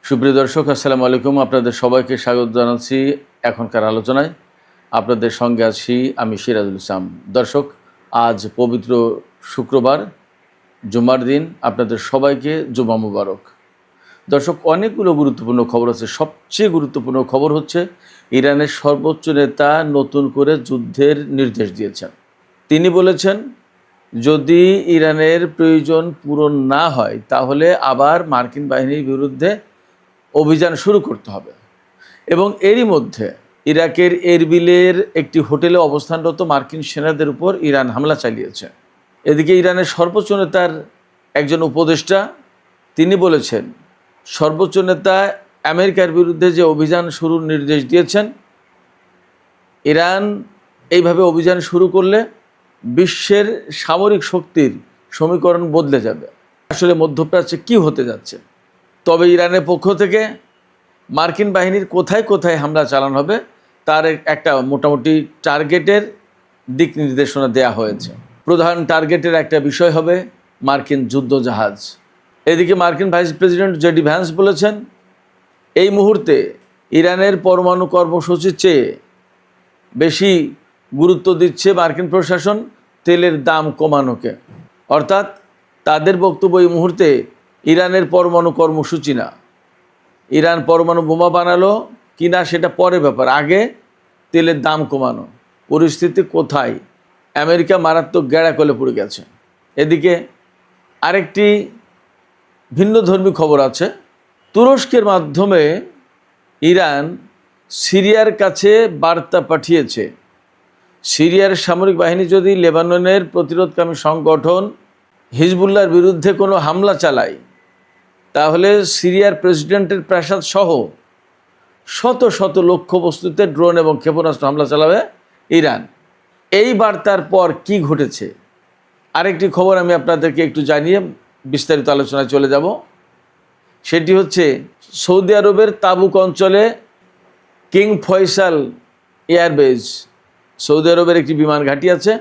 সুপ্রিয় দর্শক, আসসালামু আলাইকুম। আপনাদের সবাইকে স্বাগত জানাচ্ছি এখনকার আলোচনায়। আপনাদের সঙ্গে আছি আমি সিরাজুল ইসলাম। দর্শক, আজ পবিত্র শুক্রবার, জুমার দিন। আপনাদের সবাইকে জুমা মুবারক। দর্শক, অনেকগুলো গুরুত্বপূর্ণ খবর আছে। সবচেয়ে গুরুত্বপূর্ণ খবর হচ্ছে ইরানের সর্বোচ্চ নেতা নতুন করে যুদ্ধের নির্দেশ দিয়েছেন। তিনি বলেছেন, যদি ইরানের প্রয়োজন পূরণ না হয় তাহলে আবার মার্কিন বাহিনীর বিরুদ্ধে অভিযান শুরু করতে হবে। এবং এরই মধ্যে ইরাকের এরবিলের একটি হোটেলে অবস্থানরত মার্কিন সেনাদের উপর ইরান হামলা চালিয়েছে। এদিকে ইরানের সর্বোচ্চ নেতার একজন উপদেষ্টা তিনি বলেছেন, সর্বোচ্চ নেতা আমেরিকার বিরুদ্ধে যে অভিযান শুরুর নির্দেশ দিয়েছেন, ইরান এইভাবে অভিযান শুরু করলে বিশ্বের সামরিক শক্তির সমীকরণ বদলে যাবে। আসলে মধ্যপ্রাচ্যে কী হতে যাচ্ছে? তবে ইরানের পক্ষ থেকে মার্কিন বাহিনীর কোথায় কোথায় হামলা চালানো হবে তার একটা মোটামুটি টার্গেটের দিক নির্দেশনা দেয়া হয়েছে। প্রধান টার্গেটের একটা বিষয় হবে মার্কিন যুদ্ধজাহাজ। এদিকে মার্কিন ভাইস প্রেসিডেন্ট জেডি ভ্যান্স বলেছেন, এই মুহূর্তে ইরানের পরমাণু কর্মসূচির চেয়ে বেশি গুরুত্ব দিচ্ছে মার্কিন প্রশাসন তেলের দাম কমানোকে। অর্থাৎ তাদের বক্তব্য এই মুহূর্তে ইরানের পরমাণু কর্মসূচি না, ইরান পরমাণু বোমা বানালো কি না সেটা পরে ব্যাপার, আগে তেলের দাম কমানো। পরিস্থিতি কোথায়? আমেরিকা মারাত্মক গ্যাড়াকলে পড়ে গেছে। এদিকে আরেকটি ভিন্নধর্মী খবর আছে। তুরস্কের মাধ্যমে ইরান সিরিয়ার কাছে বার্তা পাঠিয়েছে, সিরিয়ার সামরিক বাহিনী যদি লেবাননের প্রতিরোধকামী সংগঠন হিজবুল্লাহর বিরুদ্ধে কোনো হামলা চালায় তাহলে সিরিয়ার প্রেসিডেন্টের প্রাসাদ সহ শত শত লক্ষ্যবস্তুতে ড্রোন এবং ক্ষেপণাস্ত্র হামলা চালাবে ইরান। এই বার্তার পর কি ঘটেছে আরেকটি খবর আমি আপনাদেরকে একটু জানিয়ে বিস্তারিত আলোচনায় চলে যাব। সেটি হচ্ছে সৌদি আরবের তাবুক অঞ্চলে কিং ফয়সাল এয়ারবেজ, সৌদি আরবের একটি বিমান ঘাঁটি আছে।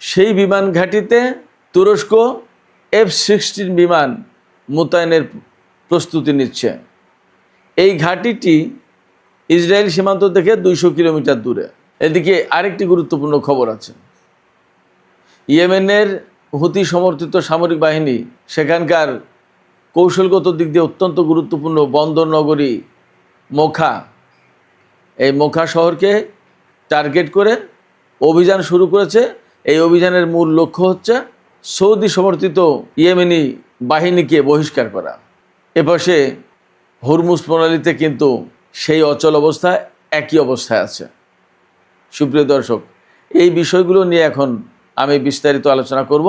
সেই বিমান ঘাঁটিতে তুরস্ক F-16 বিমান মোতায়েনের প্রস্তুতি নিচ্ছে। এই ঘাঁটিটি ইসরায়েল সীমান্ত থেকে 200 কিলোমিটার দূরে। এদিকে আরেকটি গুরুত্বপূর্ণ খবর আছে। ইয়েমেনের হুতি সমর্থিত সামরিক বাহিনী সেখানকার কৌশলগত দিক দিয়ে অত্যন্ত গুরুত্বপূর্ণ বন্দর নগরী মোখা, এই মোখা শহরকে টার্গেট করে অভিযান শুরু করেছে। এই অভিযানের মূল লক্ষ্য হচ্ছে সৌদি সমর্থিত ইয়েমেনি বাহিনীকে বহিষ্কার করা। এপাশে হরমুজ প্রণালীতে কিন্তু সেই অচল অবস্থা একই অবস্থায় আছে। সুপ্রিয় দর্শক, এই বিষয়গুলো নিয়ে এখন আমি বিস্তারিত আলোচনা করব।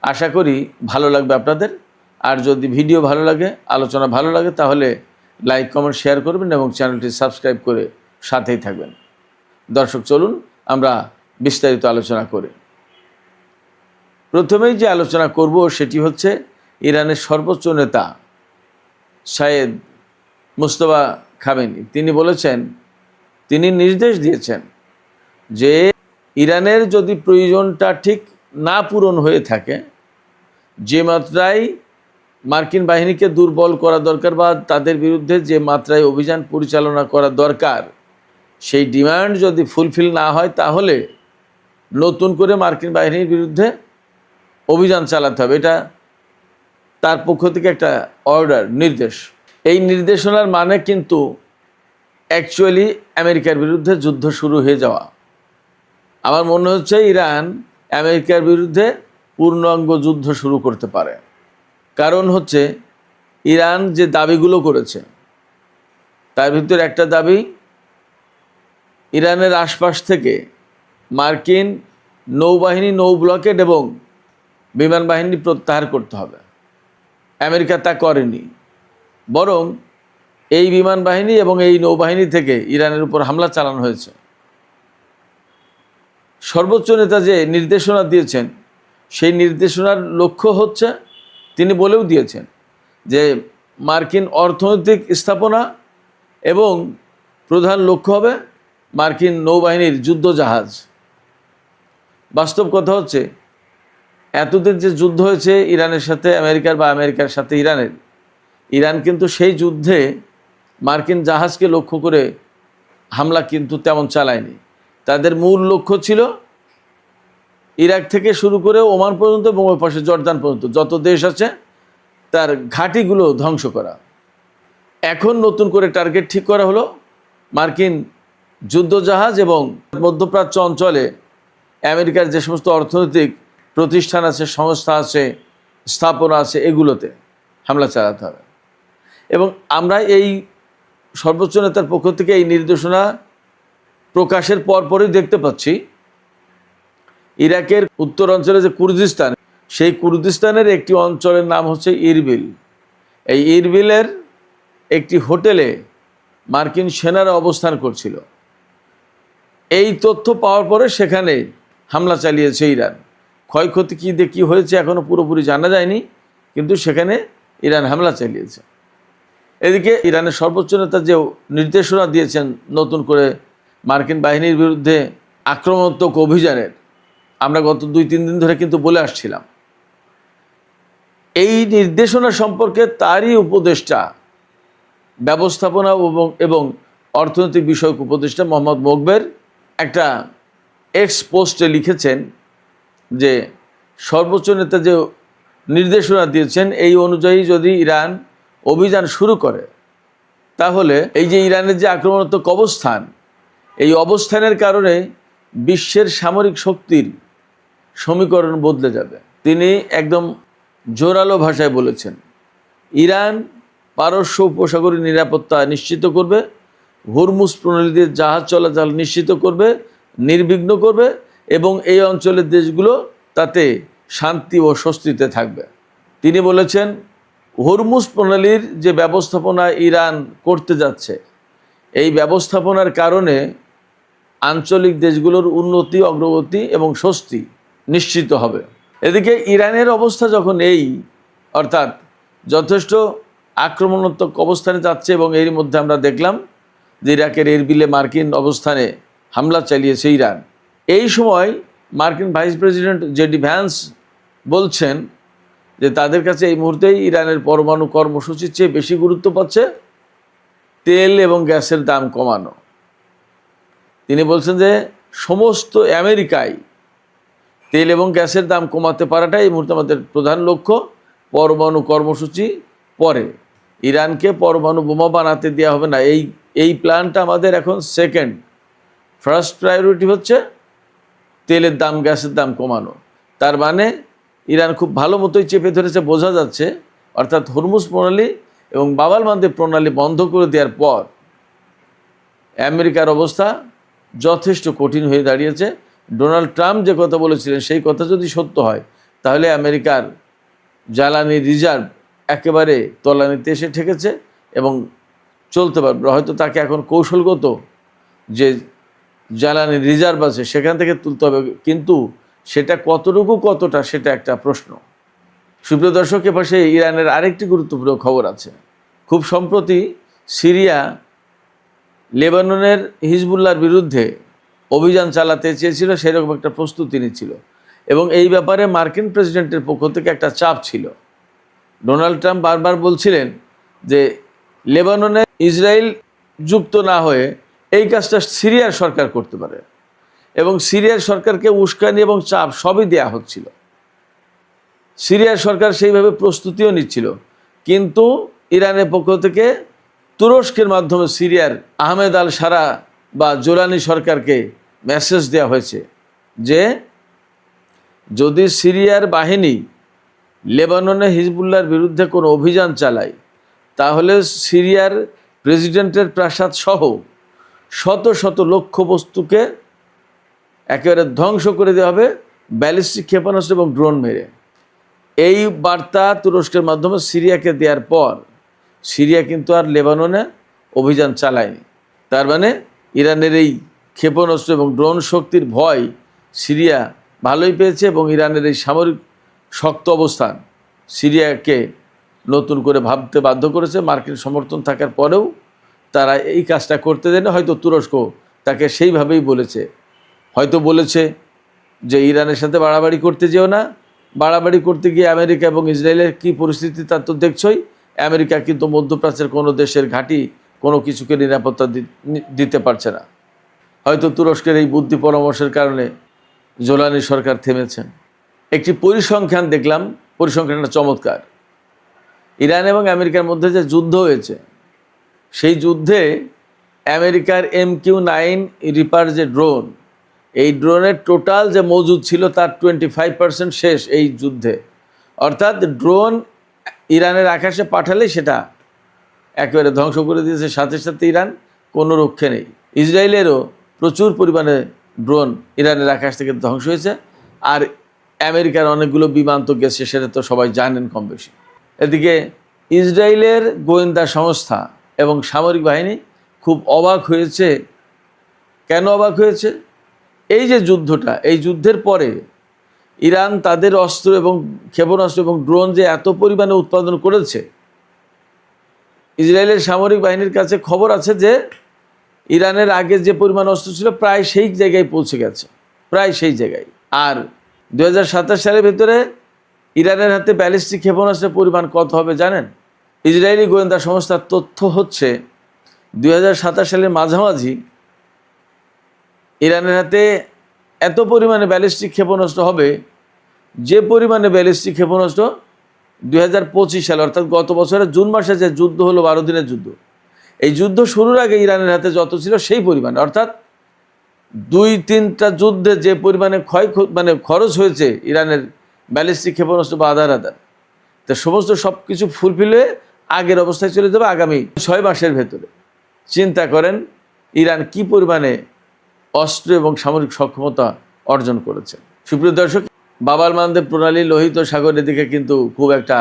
আশা করি ভালো লাগবে আপনাদের। আর যদি ভিডিও ভালো লাগে, আলোচনা ভালো লাগে, তাহলে লাইক কমেন্ট শেয়ার করবেন এবং চ্যানেলটি সাবস্ক্রাইব করে সাথেই থাকবেন। দর্শক, চলুন আমরা বিস্তারিত আলোচনা করি। প্রথমেই যে আলোচনা করব সেটি হচ্ছে ইরানের সর্বোচ্চ নেতা সাইয়েদ মুজতবা খামেনি। তিনি বলেছেন, তিনি নির্দেশ দিয়েছেন যে ইরানের যদি প্রয়োজনটা ঠিক না পূরণ হয়ে থাকে, যে মাত্রায় মার্কিন বাহিনীকে দুর্বল করা দরকার বা তাদের বিরুদ্ধে যে মাত্রায় অভিযান পরিচালনা করা দরকার, সেই ডিমান্ড যদি ফুলফিল না হয় তাহলে নতুন করে মার্কিন বাহিনীর বিরুদ্ধে অভিযান চালাতে হবে। এটা তার পক্ষ থেকে একটা অর্ডার, নির্দেশ। এই নির্দেশনার মানে কিন্তু অ্যাকচুয়ালি আমেরিকার বিরুদ্ধে যুদ্ধ শুরু হয়ে যাওয়া। আমার মনে হচ্ছে ইরান আমেরিকার বিরুদ্ধে পূর্ণাঙ্গ যুদ্ধ শুরু করতে পারে। কারণ হচ্ছে ইরান যে দাবিগুলো করেছে তার ভিতরে একটা দাবি, ইরানের আশপাশ থেকে মার্কিন নৌবাহিনী, নৌ ব্লকেড এবং বিমান বাহিনী প্রত্যাহার করতে হবে। আমেরিকা তা করেনি, বরং এই বিমান বাহিনী এবং এই নৌবাহিনী থেকে ইরানের উপর হামলা চালানো হয়েছে। সর্বোচ্চ নেতা যে নির্দেশনা দিয়েছেন সেই নির্দেশনার লক্ষ্য হচ্ছে, তিনি বলেও দিয়েছেন যে মার্কিন অর্থনৈতিক স্থাপনা এবং প্রধান লক্ষ্য হবে মার্কিন নৌবাহিনীর যুদ্ধজাহাজ। বাস্তব কথা হচ্ছে, এতদিন যে যুদ্ধ হয়েছে ইরানের সাথে আমেরিকার বা আমেরিকার সাথে ইরানের, ইরান কিন্তু সেই যুদ্ধে মার্কিন জাহাজকে লক্ষ্য করে হামলা কিন্তু তেমন চালায়নি। তাদের মূল লক্ষ্য ছিল ইরাক থেকে শুরু করে ওমান পর্যন্ত এবং ওই পাশে জর্দান পর্যন্ত যত দেশ আছে তার ঘাঁটিগুলো ধ্বংস করা। এখন নতুন করে টার্গেট ঠিক করা হলো মার্কিন যুদ্ধজাহাজ এবং মধ্যপ্রাচ্য অঞ্চলে আমেরিকার যে সমস্ত অর্থনৈতিক প্রতিষ্ঠান আছে, সংস্থা আছে, স্থাপনা আছে, এগুলোতে হামলা চালাতে হবে। এবং আমরা এই সর্বোচ্চ নেতার পক্ষ থেকে এই নির্দেশনা প্রকাশের পরপরই দেখতে পাচ্ছি ইরাকের উত্তর অঞ্চলে যে কুর্দিস্তান, সেই কুর্দিস্তানের একটি অঞ্চলের নাম হচ্ছে ইরবিল। এই ইরবিলের একটি হোটেলে মার্কিন সেনারা অবস্থান করছিল। এই তথ্য পাওয়ার পরে সেখানে হামলা চালিয়েছে ইরান। ক্ষয়ক্ষতি কী হয়েছে এখনও পুরোপুরি জানা যায়নি, কিন্তু সেখানে ইরান হামলা চালিয়েছে। এদিকে ইরানের সর্বোচ্চ নেতা যে নির্দেশনা দিয়েছেন নতুন করে মার্কিন বাহিনীর বিরুদ্ধে আক্রমণাত্মক অভিযানের, আমরা গত 2-3 দিন ধরে কিন্তু বলে আসছিলাম। এই নির্দেশনা সম্পর্কে তারই উপদেষ্টা, ব্যবস্থাপনা এবং অর্থনৈতিক বিষয়ক উপদেষ্টা মোহাম্মদ মোকবের একটা এক্স পোস্টে লিখেছেন যে সর্বোচ্চ নেতা যে নির্দেশনা দিয়েছেন এই অনুযায়ী যদি ইরান অভিযান শুরু করে, তাহলে এই যে ইরানের যে আক্রমণাত্মক অবস্থান, এই অবস্থানের কারণে বিশ্বের সামরিক শক্তির সমীকরণ বদলে যাবে। তিনি একদম জোরালো ভাষায় বলেছেন, ইরান পারস্য উপসাগরীয় নিরাপত্তা নিশ্চিত করবে, হরমুজ প্রণালী দিয়ে জাহাজ চলাচল নিশ্চিত করবে, নির্বিঘ্ন করবে এবং এই অঞ্চলের দেশগুলো তাতে শান্তি ও স্বস্তিতে থাকবে। তিনি বলেছেন হরমুজ প্রণালীর যে ব্যবস্থাপনা ইরান করতে যাচ্ছে, এই ব্যবস্থাপনার কারণে আঞ্চলিক দেশগুলোর উন্নতি, অগ্রগতি এবং স্বস্তি নিশ্চিত হবে। এদিকে ইরানের অবস্থা যখন অর্থাৎ যথেষ্ট আক্রমণাত্মক অবস্থানে যাচ্ছে এবং এর মধ্যে আমরা দেখলাম যে ইরাকের এরবিলে মার্কিন অবস্থানে হামলা চালিয়েছে ইরান। এই সময় মার্কিন ভাইস প্রেসিডেন্ট জেডি ভ্যান্স বলছেন যে তাদের কাছে এই মুহূর্তেই ইরানের পরমাণু কর্মসূচির চেয়ে বেশি গুরুত্ব পাচ্ছে তেল এবং গ্যাসের দাম কমানো। তিনি বলছেন যে সমস্ত আমেরিকায় তেল এবং গ্যাসের দাম কমাতে পারাটাই এই মুহূর্তে আমাদের প্রধান লক্ষ্য। পরমাণু কর্মসূচি পরে, ইরানকে পরমাণু বোমা বানাতে দেওয়া হবে না, এই প্ল্যানটা আমাদের এখন সেকেন্ড। ফার্স্ট প্রায়োরিটি হচ্ছে তেলের দাম, গ্যাসের দাম কমানো। তার মানে ইরান খুব ভালো মতোই চেপে ধরেছে বোঝা যাচ্ছে। অর্থাৎ হরমুজ প্রণালী এবং বাবাল মান্দেব প্রণালী বন্ধ করে দেওয়ার পর আমেরিকার অবস্থা যথেষ্ট কঠিন হয়ে দাঁড়িয়েছে। ডোনাল্ড ট্রাম্প যে কথা বলেছিলেন সেই কথা যদি সত্য হয়, তাহলে আমেরিকার জ্বালানি রিজার্ভ একেবারে তলানিতে এসে ঠেকেছে এবং চলতে পারবে। হয়তো তাকে এখন কৌশলগত যে জ্বালানি রিজার্ভ আছে সেখান থেকে তুলতে হবে, কিন্তু সেটা কতটা সেটা একটা প্রশ্ন। সুপ্রিয় দর্শক, এপাশে ইরানের আরেকটি গুরুত্বপূর্ণ খবর আছে। খুব সম্প্রতি সিরিয়া লেবাননের হিজবুল্লাহর বিরুদ্ধে অভিযান চালাতে চেয়েছিল, সেরকম একটা প্রস্তুতি নিচ্ছিল এবং এই ব্যাপারে মার্কিন প্রেসিডেন্টের পক্ষ থেকে একটা চাপ ছিল। ডোনাল্ড ট্রাম্প বারবার বলছিলেন যে লেবাননে ইসরায়েল যুক্ত না হয়ে এই কাজটা সিরিয়ার সরকার করতে পারে এবং সিরিয়ার সরকারকে উস্কানি এবং চাপ সবই দেয়া হচ্ছিল। সিরিয়ার সরকার সেইভাবে প্রস্তুতিও নিচ্ছিল, কিন্তু ইরানের পক্ষ থেকে তুরস্কের মাধ্যমে সিরিয়ার আহমেদ আল সারা বা জোলানি সরকারকে মেসেজ দেওয়া হয়েছে যে যদি সিরিয়ার বাহিনী লেবাননে হিজবুল্লাহর বিরুদ্ধে কোনো অভিযান চালায়, তাহলে সিরিয়ার প্রেসিডেন্টের প্রাসাদ সহ শত শত লক্ষ্যবস্তুকে একেবারে ধ্বংস করে দেওয়া হবে ব্যালিস্টিক ক্ষেপণাস্ত্র এবং ড্রোন মেরে। এই বার্তা তুরস্কের মাধ্যমে সিরিয়াকে দেওয়ার পর সিরিয়া কিন্তু আর লেবাননে অভিযান চালায়নি। তার মানে ইরানের এই ক্ষেপণাস্ত্র এবং ড্রোন শক্তির ভয় সিরিয়া ভালোই পেয়েছে এবং ইরানের এই সামরিক শক্ত অবস্থান সিরিয়াকে নতুন করে ভাবতে বাধ্য করেছে। মার্কিন সমর্থন থাকার পরেও তারা এই কাজটা করতে দেয়নি। হয়তো তুরস্ক তাকে সেইভাবেই বলেছে যে ইরানের সাথে বাড়াবাড়ি করতে যেও না, বাড়াবাড়ি করতে গিয়ে আমেরিকা এবং ইসরায়েলের কী পরিস্থিতি তা তো দেখছই। আমেরিকা কিন্তু মধ্যপ্রাচ্যের কোনো দেশের ঘাঁটি কোনো কিছুকে নিরাপত্তা দিতে পারছে না। হয়তো তুরস্কের এই বুদ্ধি পরামর্শের কারণে জোলানি সরকার থেমেছেন। একটি পরিসংখ্যান দেখলাম, পরিসংখ্যানটা চমৎকার। ইরান এবং আমেরিকার মধ্যে যে যুদ্ধ হয়েছে, সেই যুদ্ধে আমেরিকার MQ-9 রিপার যে ড্রোন, এই ড্রোনের টোটাল যে মজুদ ছিল তার 25% শেষ এই যুদ্ধে। অর্থাৎ ড্রোন ইরানের আকাশে পাঠালে সেটা একেবারে ধ্বংস করে দিয়েছে, সাথে সাথে ইরান কোনো রক্ষে নেই। ইসরায়েলেরও প্রচুর পরিমাণে ড্রোন ইরানের আকাশ থেকে ধ্বংস হয়েছে, আর আমেরিকার অনেকগুলো বিমান তো গেছে, সেটা তো সবাই জানেন কম বেশি। এদিকে ইসরায়েলের গোয়েন্দা সংস্থা এবং সামরিক বাহিনী খুব অবাক হয়েছে। কেন অবাক হয়েছে? এই যে যুদ্ধটা, এই যুদ্ধের পরে ইরান তাদের অস্ত্র এবং ক্ষেপণাস্ত্র এবং ড্রোন যে এত পরিমাণে উৎপাদন করেছে, ইসরায়েলের সামরিক বাহিনীর কাছে খবর আছে যে ইরানের আগে যে পরিমাণ অস্ত্র ছিল প্রায় সেই জায়গায় পৌঁছে গেছে, প্রায় সেই জায়গায়। আর 2027 সালের ভেতরে ইরানের হাতে ব্যালিস্টিক ক্ষেপণাস্ত্রের পরিমাণ কত হবে জানেন? ইসরায়েলি গোয়েন্দা সংস্থার তথ্য হচ্ছে 2027 সালের মাঝামাঝি ইরানের হাতে এত পরিমাণে ব্যালিস্টিক ক্ষেপণাস্ত্র হবে, যে পরিমাণে ব্যালিস্টিক ক্ষেপণাস্ত্র 2025 সালে অর্থাৎ গত বছরের জুন মাসে যে যুদ্ধ হলো, 12 দিনের যুদ্ধ, এই যুদ্ধ শুরুর আগে ইরানের হাতে যত ছিল সেই পরিমাণে, অর্থাৎ 2-3টা যুদ্ধে যে পরিমাণে খরচ হয়েছে ইরানের ব্যালিস্টিক ক্ষেপণাস্ত্র বা আধার তো সমস্ত সব কিছু ফুলফিল হয়ে আগের অবস্থায় চলে যাবে আগামী 6 মাসের ভেতরে। চিন্তা করেন ইরান কি পরিমাণে অস্ত্র এবং সামরিক সক্ষমতা অর্জন করেছে। সুপ্রিয় দর্শক, বাবার মানদেব প্রণালী লোহিত সাগরের দিকে কিন্তু খুব একটা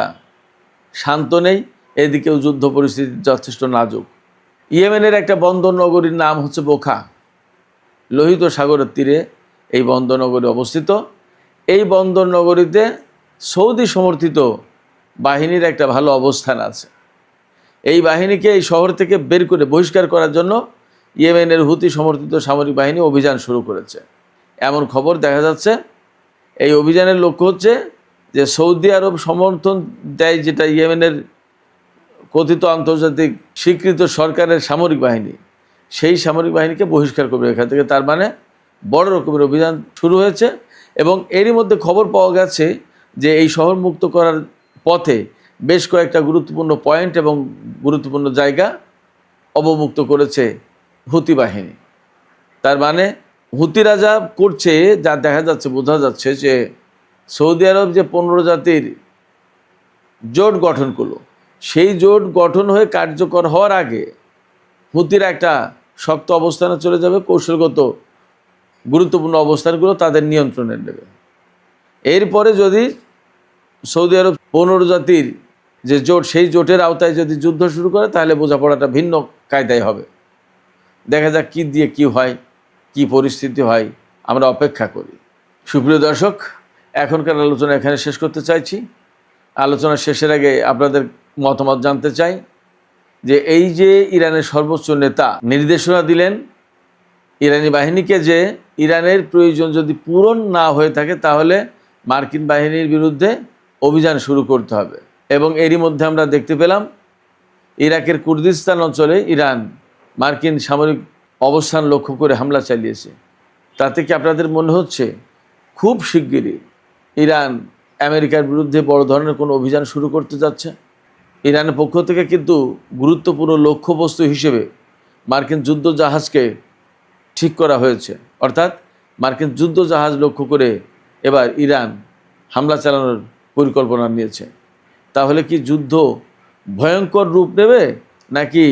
শান্ত নেই, এদিকেও যুদ্ধ পরিস্থিতি যথেষ্ট নাজুক। ইয়েমেনের একটা বন্দর নগরীর নাম হচ্ছে বোখা, লোহিত সাগরের তীরে এই বন্দর নগরী অবস্থিত। এই বন্দর নগরীতে সৌদি সমর্থিত বাহিনীর একটা ভালো অবস্থান আছে। এই বাহিনীকে এই শহর থেকে বের করে বহিষ্কার করার জন্য ইয়েমেনের হুতি সমর্থিত সামরিক বাহিনী অভিযান শুরু করেছে, এমন খবর দেখা যাচ্ছে। এই অভিযানের লক্ষ্য হচ্ছে যে সৌদি আরব সমর্থন দেয় যেটা ইয়েমেনের কথিত আন্তর্জাতিক স্বীকৃত সরকারের সামরিক বাহিনী, সেই সামরিক বাহিনীকে বহিষ্কার করবে এখান থেকে। তার মানে বড় রকমের অভিযান শুরু হয়েছে এবং এরই মধ্যে খবর পাওয়া গেছে যে এই শহর মুক্ত করার পথে বেশ কয়েকটা গুরুত্বপূর্ণ পয়েন্ট এবং গুরুত্বপূর্ণ জায়গা অবমুক্ত করেছে হুতি বাহিনী। তার মানে হুতিরা যা করছে, যা দেখা যাচ্ছে, বোঝা যাচ্ছে যে সৌদি আরব যে 15 জাতির জোট গঠন করলো, সেই জোট গঠন হয়ে কার্যকর হওয়ার আগে হুতিরা একটা শক্ত অবস্থানে চলে যাবে, কৌশলগত গুরুত্বপূর্ণ অবস্থানগুলো তাদের নিয়ন্ত্রণে নেবে। এরপরে যদি সৌদি আরব 15 জাতির যে জোট, সেই জোটের আওতায় যদি যুদ্ধ শুরু করে, তাহলে বোঝাপড়াটা ভিন্ন কায়দায় হবে। দেখা যাক কী দিয়ে কী হয়, কি পরিস্থিতি হয়, আমরা অপেক্ষা করি। সুপ্রিয় দর্শক, এখনকার আলোচনা এখানে শেষ করতে চাইছি। আলোচনা শেষের আগে আপনাদের মতামত জানতে চাই যে এই যে ইরানের সর্বোচ্চ নেতা নির্দেশনা দিলেন ইরানি বাহিনীকে যে ইরানের প্রয়োজন যদি পূরণ না হয়ে থাকে তাহলে মার্কিন বাহিনীর বিরুদ্ধে অভিযান শুরু করতে হবে, এবং এরই মধ্যে আমরা দেখতে পেলাম ইরাকের কুর্দিস্তান অঞ্চলে ইরান মার্কিন সামরিক অবস্থান লক্ষ্য করে হামলা চালিয়েছে। তাতে কি আপনাদের মনে হচ্ছে খুব শিগগিরই ইরান আমেরিকার বিরুদ্ধে বড় ধরনের কোনো অভিযান শুরু করতে যাচ্ছে? ইরানের পক্ষ থেকে কিন্তু গুরুত্বপূর্ণ লক্ষ্যবস্তু হিসেবে মার্কিন যুদ্ধ জাহাজকে ঠিক করা হয়েছে, অর্থাৎ মার্কিন যুদ্ধ জাহাজ লক্ষ্য করে এবার ইরান হামলা চালানোর পরিকল্পনা নিয়েছে। তাহলে কি যুদ্ধ ভয়ঙ্কর রূপ নেবে, নাকি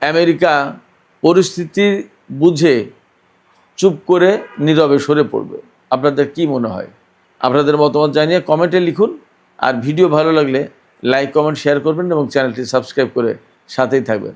আমেরিকা পরিস্থিতি বুঝে চুপ করে নীরবে সরে পড়বে? আপনাদের কি মনে হয়? আপনাদের মতামত জানিয়ে কমেন্টে লিখুন, আর ভিডিও ভালো লাগলে লাইক, কমেন্ট, শেয়ার করবেন এবং চ্যানেলটি সাবস্ক্রাইব করে সাথেই থাকবেন।